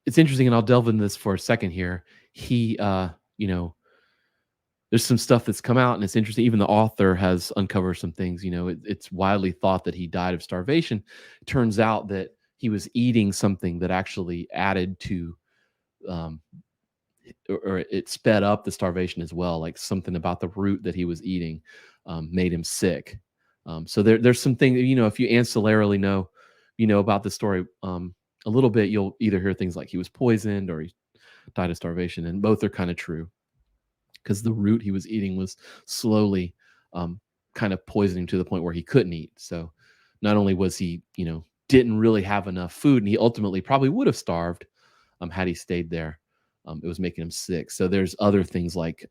it's interesting, and I'll delve into this for a second here. He, you know, there's some stuff that's come out, and it's interesting. Even the author has uncovered some things. It's widely thought that he died of starvation. It turns out that he was eating something that actually added to, um, or it sped up the starvation as well. Like something about the root that he was eating made him sick. So there's some things, if you ancillarily know about the story a little bit, you'll either hear things like he was poisoned or he died of starvation, and both are kind of true because the root he was eating was slowly kind of poisoning to the point where he couldn't eat. So not only was he, didn't really have enough food, and he ultimately probably would have starved had he stayed there. It was making him sick. So there's other things like,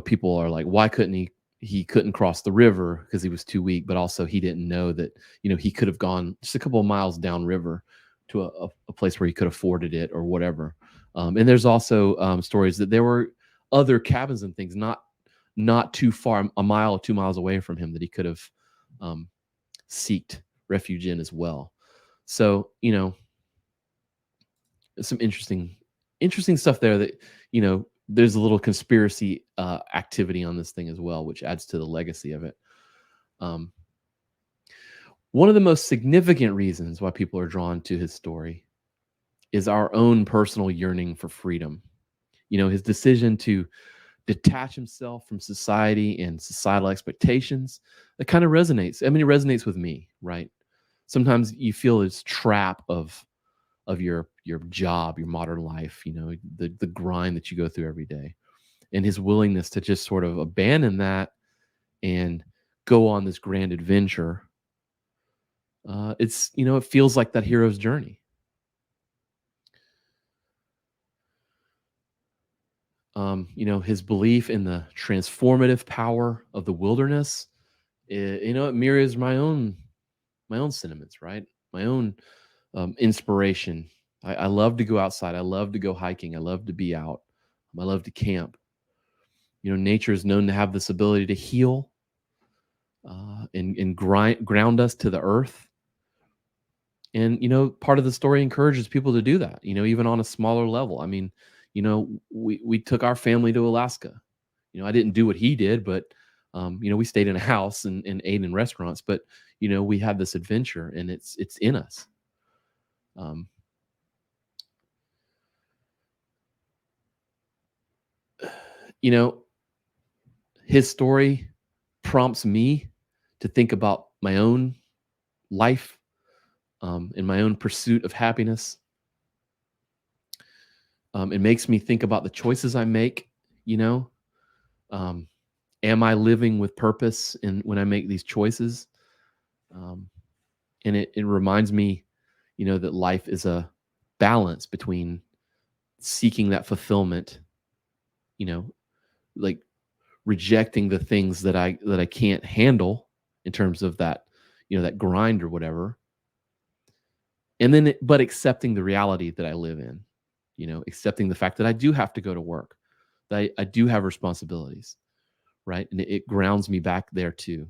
people are like, why couldn't he couldn't cross the river because he was too weak, but also he didn't know that, he could have gone just a couple of miles downriver to a place where he could have forded it or whatever. And there's also stories that there were other cabins and things not too far, a mile or 2 miles away from him, that he could have seeked refuge in as well. So, some interesting stuff there that, there's a little conspiracy activity on this thing as well, which adds to the legacy of it. One of the most significant reasons why people are drawn to his story is our own personal yearning for freedom. His decision to detach himself from society and societal expectations, that kind of resonates. I mean, it resonates with me, right? Sometimes you feel this trap of your job, your modern life, the grind that you go through every day, and his willingness to just sort of abandon that and go on this grand adventure. It feels like that hero's journey. His belief in the transformative power of the wilderness, it mirrors my own sentiments, right? My own inspiration. I love to go outside. I love to go hiking. I love to be out. I love to camp. Nature is known to have this ability to heal and ground us to the earth. And, part of the story encourages people to do that, even on a smaller level. I mean, we took our family to Alaska. I didn't do what he did, but, we stayed in a house and ate in restaurants, but, we had this adventure, and it's in us. Um, you know, his story prompts me to think about my own life and my own pursuit of happiness. It makes me think about the choices I make. You know, um, am I living with purpose? And when I make these choices, um, and it reminds me, that life is a balance between seeking that fulfillment. Like rejecting the things that I can't handle in terms of that, that grind or whatever. And then, but accepting the reality that I live in, accepting the fact that I do have to go to work, that I do have responsibilities, right? And it grounds me back there too.